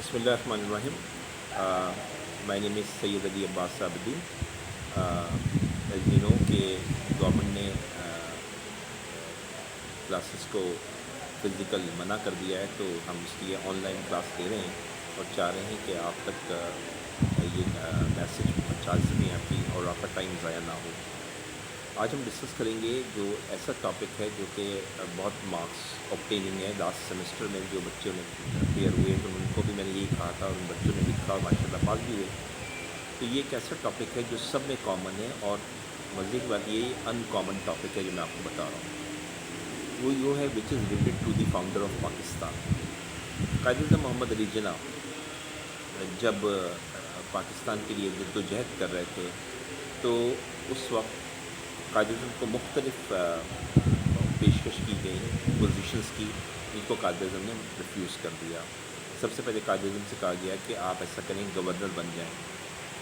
بسم اللہ الرحمن الرحیم. My name is Syed Ali Abbas Abidi. As you know کہ گورنمنٹ نے کلاسز کو فزیکل منع کر دیا ہے، تو ہم اس لیے آن لائن کلاس لے رہے ہیں اور چاہ رہے ہیں کہ آپ تک یہ میسج پہنچا سکیں آپ کی اور آپ کا ٹائم ضائع نہ ہو. آج ہم ڈسکس کریں گے جو ایسا ٹاپک ہے جو کہ بہت مارکس آبٹیننگ ہے. لاسٹ سیمسٹر میں جو بچوں نے اپیئر ہوئے تو ان کو بھی میں نے یہی کہا تھا اور ان بچوں نے لکھا اور ماشاء اللہ پاس بھی ہوئے. تو یہ ایک ایسا ٹاپک ہے جو سب میں کامن ہے اور مزے کی بات یہ ان کامن ٹاپک ہے جو میں آپ کو بتا رہا ہوں. وہ یہ ہے which is related to the founder of Pakistan. Quaid Azam محمد علی جناح جب پاکستان کے لیے جد و جہد کر رہے تھے تو اس وقت قائد اعظم کو مختلف پیشکش کی گئی پوزیشنز کی، جن کو قائد اعظم نے ریفیوز کر دیا. سب سے پہلے قائد اعظم سے کہا گیا کہ آپ ایسا کریں گورنر بن جائیں.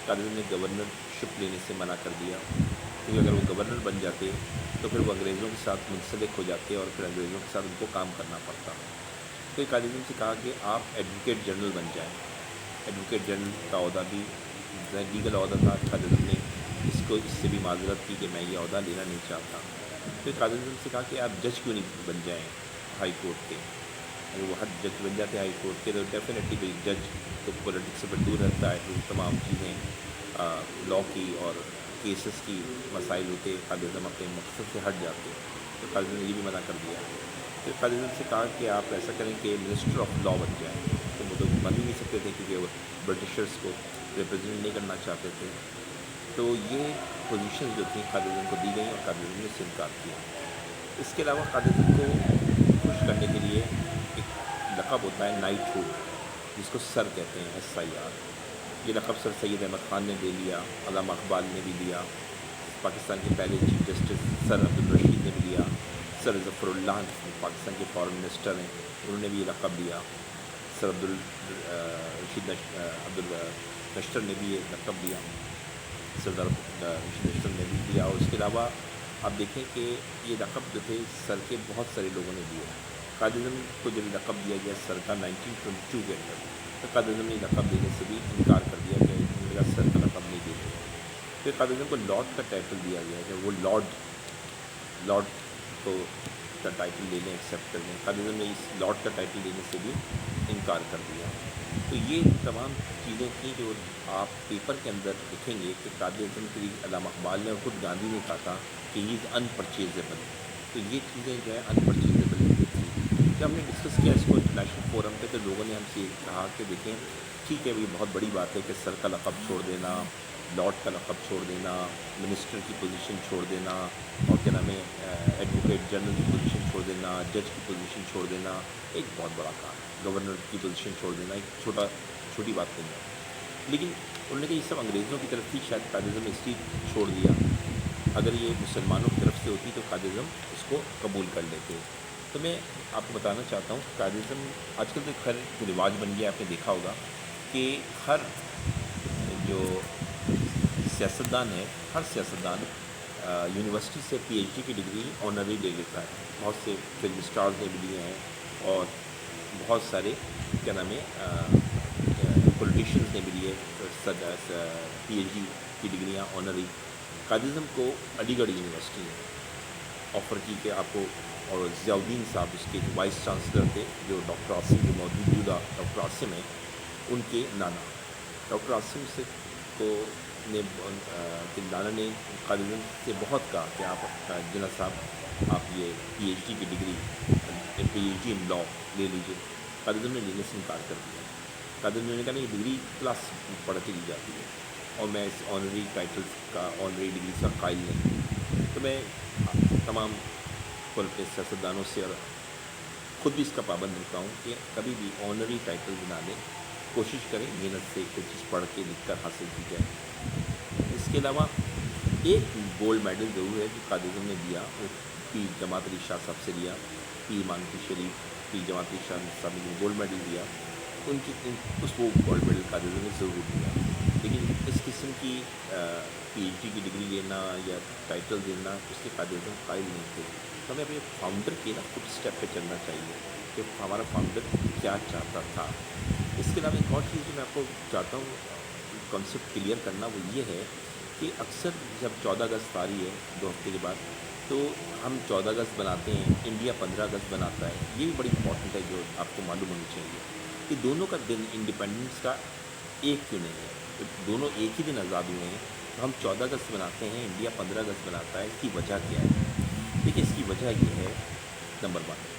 قائد اعظم نے گورنر شپ لینے سے منع کر دیا، کیونکہ اگر وہ گورنر بن جاتے تو پھر وہ انگریزوں کے ساتھ منسلک ہو جاتے اور پھر انگریزوں کے ساتھ ان کو کام کرنا پڑتا. تو قائد اعظم سے کہا کہ آپ ایڈوکیٹ جنرل بن جائیں. ایڈوکیٹ جنرل کا عہدہ بھی لیگل عہدہ تھا. قائد اعظم نے اس سے بھی معذرت کی کہ میں یہ عہدہ لینا نہیں چاہتا. پھر قائد اعظم سے کہا کہ آپ جج کیوں نہیں بن جائیں ہائی کورٹ کے. اگر وہ حد جج بن جاتے ہائی کورٹ کے تو ڈیفینیٹلی کوئی جج تو پولیٹکس سے بڑھ دور رہتا ہے، تو تمام چیزیں لاء کی اور کیسز کی مسائل ہوتے قائد اعظم اپنے مقصد سے ہٹ جاتے. تو قائد اعظم نے یہ بھی منع کر دیا. پھر قائد اعظم سے کہا کہ آپ ایسا کریں کہ منسٹر آف لاء بن جائیں. تو وہ تو بن ہی نہیں سکتے تھے کیونکہ وہ برٹشرس کو ریپرزینٹ نہیں کرنا چاہتے تھے. تو یہ پوزیشن جو تھیں قائد اعظم کو دی گئیں اور قائد اعظم نے اس سے انکار کیا. اس کے علاوہ قائد اعظم کو خوش کرنے کے لیے ایک لقب ہوتا ہے نائٹ ہوڈ، جس کو سر کہتے ہیں SIR. یہ لقب سر سید احمد خان نے لے لیا، علامہ اقبال نے بھی لیا، پاکستان کے پہلے چیف جسٹس سر عبدالرشید نے بھی لیا، سر ظفر اللہ پاکستان کے فارن منسٹر ہیں انہوں نے بھی یہ لقب لیا، سر عبدالرشید نشتر نے بھی یہ لقب لیا، سردار رشید نشتر نے بھی دیا. اور اس کے علاوہ آپ دیکھیں کہ یہ لقب جو تھے سر کے بہت سارے لوگوں نے دیے. قائد اعظم کو جب لقب دیا گیا سر کا 1922 کے اندر، تو قائد اعظم نے لقب دینے سے بھی انکار کر دیا کہ میرا سر کا لقب نہیں دے گا. پھر قائد اعظم کو لارڈ کا ٹائٹل دیا گیا کہ وہ لارڈ کو کا ٹائٹل لینے ایکسیپٹ کر لیں. قائد اعظم نے اس لارڈ کا ٹائٹل لینے سے بھی انکار کر دیا. تو یہ تمام چیزیں تھیں جو آپ پیپر کے اندر لکھیں گے کہ قائد اعظم کے لیے علامہ اقبال نے اور خود گاندھی نے کہا تھا کہ ہی از ان پرچیزیبل. تو یہ چیزیں جو ہے ان پرچیزیبل تھیں. جب ہم نے ڈسکس کیا اس کو انٹرنیشنل فورم پہ تو لوگوں نے ہم سے کہا کہ دیکھیں ٹھیک ہے یہ بہت بڑی بات ہے کہ سر کا لقب چھوڑ دینا، لارڈ کا لقب چھوڑ دینا، منسٹر کی پوزیشن چھوڑ دینا، اور کیا نام ہے ایڈوکیٹ جنرل کی پوزیشن چھوڑ دینا، جج کی پوزیشن چھوڑ دینا ایک بہت بڑا کام ہے. گورنر کی پوزیشن چھوڑ دینا ایک چھوٹی بات نہیں ہے. لیکن انہوں نے کہا یہ سب انگریزوں کی طرف تھی، شاید قائد اعظم نے اس لیے چھوڑ دیا. اگر یہ مسلمانوں کی طرف سے ہوتی تو قائد اعظم اس کو قبول کر لیتے. تو میں آپ کو بتانا چاہتا ہوں کہ قائد اعظم آج کل تو خیر جو رواج بن گیا آپ نے دیکھا ہوگا کہ ہر جو سیاستدان ہے ہر سیاستدان یونیورسٹی سے PhD کی ڈگری آنرری لے لیتا ہے. بہت سے فلم اسٹارز نے بھی لیے ہیں اور بہت سارے کیا نام ہے پولیٹیشینز نے بھی لیے PhD کی ڈگریاں آنرری. قائد اعظم کو علی گڑھ یونیورسٹی نے آفر کی کہ آپ کو، اور ضیاء الدین صاحب اس کے جو وائس چانسلر تھے جو ڈاکٹر عاصم جو موجودہ ڈاکٹر عاصم ہیں ان کے نانا ڈاکٹر عاصم سے کو نے نانا نے قائد اعظم سے بہت کہا کہ آپ جناح صاحب آپ یہ PhD کی ڈگری PhD ان لاء لے لیجیے. قائد اعظم نے لینے سے انکار کر دیا. قائد اعظم نے کہا نہیں یہ ڈگری کلاس پڑھ کے دی جاتی ہے اور میں اس آنرری ٹائٹل کا آنرری ڈگری کا قائل نہیں. تو میں تمام سیاستدانوں سے اور خود بھی اس کا پابند رہتا ہوں کہ کبھی بھی آنرری ٹائٹل بنا لیں، کوشش کریں محنت سے کوئی چیز پڑھ کے لکھ کر حاصل کی جائے. اس کے علاوہ ایک گولڈ میڈل ضرور ہے جو قائد اعظم نے دیا، وہ پیر جماعت علی شاہ صاحب سے لیا. پیر مانکی شریف پیر جماعت علی شاہ صاحب نے گولڈ میڈل دیا، وہ گولڈ میڈل قائد اعظم نے ضرور دیا. لیکن اس قسم کی PhD کی ڈگری لینا یا ٹائٹل دینا اس کے قائد اعظم قائل نہیں تھے. تو ہمیں اپنے فاؤنڈر کے فٹ اسٹیپ پہ چلنا چاہیے کہ ہمارا فاؤنڈر کیا چاہتا تھا. اس کے علاوہ ایک اور چیز جو میں آپ کو چاہتا ہوں کانسیپٹ کلیئر کرنا، وہ یہ ہے کہ اکثر جب 14 اگست آ رہی ہے 2 ہفتے کے بعد، تو ہم 14 اگست بناتے ہیں، انڈیا 15 اگست بناتا ہے. یہ بھی بڑی امپورٹنٹ ہے جو آپ کو معلوم ہونی چاہیے کہ دونوں کا دن انڈیپینڈنس کا ایک کیوں نہیں ہے. تو دونوں ایک ہی دن آزاد ہوئے ہیں، تو ہم 14 اگست بناتے ہیں، انڈیا 15 اگست بناتا ہے. اس کی وجہ کیا ہے؟ دیکھیے، اس کی وجہ یہ ہے نمبر 1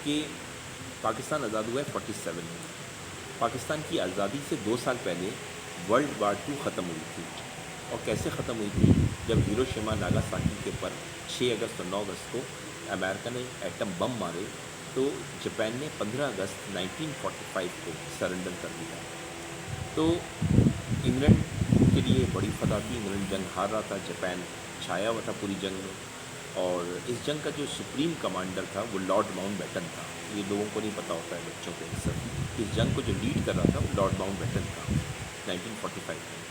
کہ پاکستان آزاد ہوا ہے 47 میں. پاکستان کی آزادی سے 2 سال پہلے ورلڈ وار 2 ختم ہوئی تھی. اور کیسے ختم ہوئی تھی؟ جب ہیروشیما ناگاساکی کے پر 6 اگست اور 9 اگست کو امریکہ نے ایٹم بم مارے، تو جاپان نے 15 اگست 1945 کو سرنڈر کر دیا. تو انگلینڈ کے لیے بڑی فتح تھی. انگلینڈ جنگ ہار رہا تھا، جاپان چھایا ہوا تھا پوری جنگ میں. اور اس جنگ کا جو سپریم کمانڈر تھا وہ لارڈ ماؤنٹ بیٹن تھا. یہ لوگوں کو نہیں پتہ ہوتا ہے، بچوں کو اکثر. اس جنگ کو جو لیڈ کر رہا تھا وہ لارڈ ماؤنٹ بیٹن تھا 1945 میں.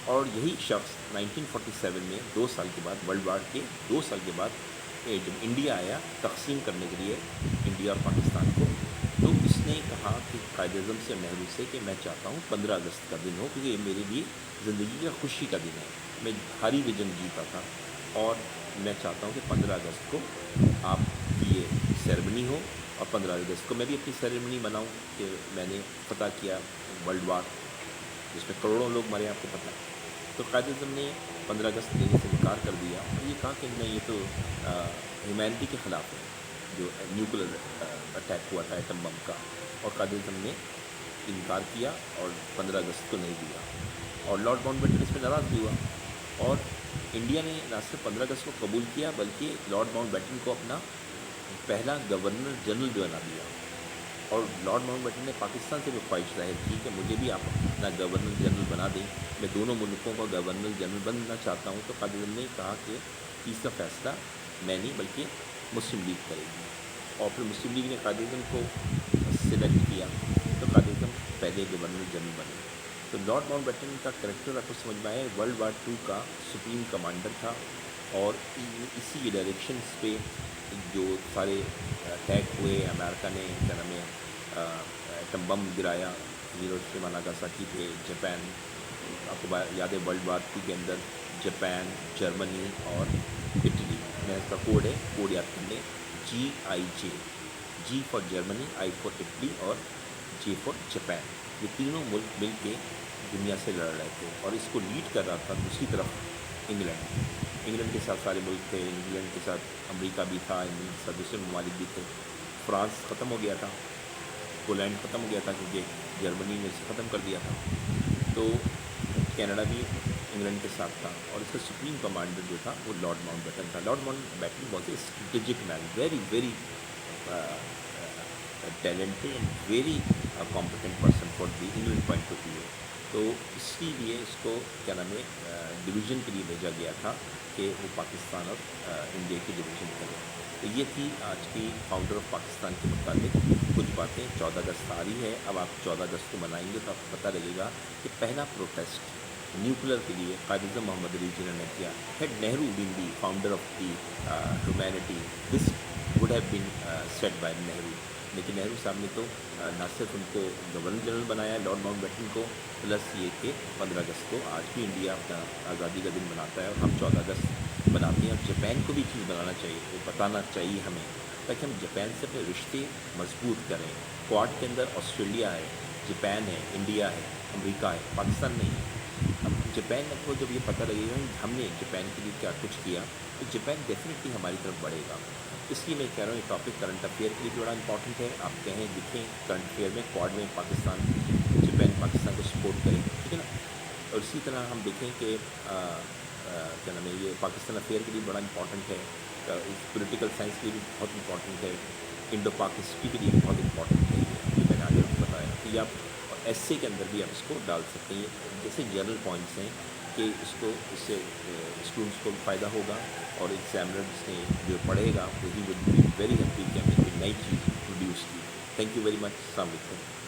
اور یہی شخص 1947 میں 2 سال کے بعد، ورلڈ وار کے 2 سال کے بعد، جب انڈیا آیا تقسیم کرنے کے لیے انڈیا اور پاکستان کو، تو اس نے کہا کہ قائد اعظم سے، نہرو سے، کہ میں چاہتا ہوں 15 اگست کا دن ہو، کیونکہ یہ میرے لیے زندگی کا خوشی کا دن ہے. میں ہاری ہوئی جنگ جیتا تھا، اور میں چاہتا ہوں کہ 15 اگست کو آپ کی یہ سیرمنی ہو، اور 15 اگست کو میں بھی اپنی سیرمنی مناؤں کہ میں نے فتح کیا ورلڈ وار، جس میں کروڑوں لوگ مرے، آپ کو پتہ ہے. تو قائد اعظم نے 15 اگست دینے سے انکار کر دیا، اور یہ کہا کہ نہیں، یہ تو ہیومینٹی کے خلاف ہے، جو نیوکلر اٹیک ہوا تھا ایٹم بم کا. اور قائد اعظم نے انکار کیا اور 15 اگست کو نہیں دیا. اور لارڈ ماؤنٹ بیٹن اس پہ ناراض بھی ہوا، اور انڈیا نے نہ صرف 15 اگست کو قبول کیا، بلکہ لارڈ ماؤنٹ بیٹن کو اپنا پہلا گورنر جنرل بھی بنا دیا. اور لارڈ ماؤنٹ بیٹن نے پاکستان سے بھی خواہش ظاہر کی کہ مجھے بھی آپ اپنا گورنر جنرل بنا دیں، میں دونوں ملکوں کا گورنر جنرل بننا چاہتا ہوں. تو قائد اعظم نے کہا کہ اس کا فیصلہ میں نہیں بلکہ مسلم لیگ کرے گی. اور پھر مسلم لیگ نے قائد اعظم کو سلیکٹ کیا، تو قائد اعظم پہلے گورنر جنرل بنے. تو لارڈ ماؤنٹ بیٹن کا کریکٹر آپ کو سمجھ میں آئے، ورلڈ وار 2 کا سپریم کمانڈر تھا. اور اسی کے ڈائریکشنس پہ جو سارے اٹیک ہوئے، امریکہ نے کیا نام ہے ایٹم بم گرایا ہیروشیما ناگاساکی پہ. جاپان، آپ کو یاد ہے ورلڈ وار 2 کے اندر جاپان، جرمنی اور اٹلی میں اس کا کوڈ ہے، کوڈ یاد کر لیں، GIJ. G for Germany, I for Italy, اور جے فار جاپان. یہ تینوں ملک مل کے دنیا سے لڑ رہے تھے، اور اس کو لیڈ کر رہا تھا دوسری طرف انگلینڈ کے ساتھ سارے ملک تھے. انگلینڈ کے ساتھ امریکہ بھی تھا، انگلینڈ کے ساتھ دوسرے ممالک بھی تھے. فرانس ختم ہو گیا تھا، پولینڈ ختم ہو گیا تھا کیونکہ جرمنی نے اسے ختم کر دیا تھا. تو کینیڈا بھی انگلینڈ کے ساتھ تھا، اور اس کا سپریم کمانڈر جو تھا وہ لارڈ ماؤنٹ بیٹن تھا. Lord Mountbatten was a strategic man, very very talented and very competent person for the England point of view. تو اسی لیے اس کو کیا نام ہے ڈویژن کے لیے بھیجا گیا تھا کہ وہ پاکستان اور انڈیا کی ڈویژن کرے. تو یہ تھی آج کی فاؤنڈر آف پاکستان کے متعلق کچھ باتیں. 14 اگست آ رہی ہے، اب آپ 14 اگست کو منائیں گے تو آپ کو پتہ لگے گا کہ پہلا پروٹیسٹ نیوکلر کے لیے قائد اعظم محمد علی جناح نے کیا. Had Nehru been the founder of the humanity, this would have been set by Nehru. لیکن نہرو صاحب نے تو نہ صرف ان کو گورنر جنرل بنایا لارڈ ماؤنٹ بیٹن کو، پلس یہ کہ 15 اگست کو آج بھی انڈیا اپنا آزادی کا دن مناتا ہے، اور ہم 14 اگست بناتے ہیں. اور جاپان کو بھی چیز بنانا چاہیے، وہ بتانا چاہیے ہمیں، تاکہ ہم جاپان سے اپنے رشتے مضبوط کریں. کوڈ کے اندر آسٹریلیا ہے، جاپان ہے، انڈیا ہے، امریکہ ہے، پاکستان نہیں ہے. ہم جاپان کو جب یہ پتہ لگے گا ہم نے جاپان کے لیے کیا کچھ کیا، تو جاپان ڈیفینیٹلی ہماری طرف بڑھے گا. اس لیے میں کہہ رہا ہوں یہ ٹاپک کرنٹ افیئر کے لیے بھی بڑا امپورٹنٹ ہے. آپ کہیں دکھیں کرنٹ افیئر میں، کوڈ میں پاکستان، جاپان پاکستان کو سپورٹ کریں، ٹھیک ہے نا. اور اسی طرح ہم دیکھیں کہ کیا نام ہے یہ پاکستان افیئر کے لیے بڑا امپورٹنٹ ہے، پولیٹیکل سائنس کے لیے بھی بہت امپورٹنٹ ہے، انڈو پاک ہسٹری کے لیے بھی بہت امپورٹنٹ ہے. یہ میں نے آگے آپ کو بتایا کہ یہ آپ ایسے کے اندر بھی آپ اس کو ڈال سکتے ہیں. جیسے جنرل پوائنٹس ہیں کہ اس کو اس سے اسٹوڈنٹس کو فائدہ ہوگا، اور ایگزامنرس نے جو پڑھے گا وہی ول بی ویری ہیپی کہ ہم نے کوئی نئی چیز پروڈیوس کی. Thank you very much. السلام علیکم.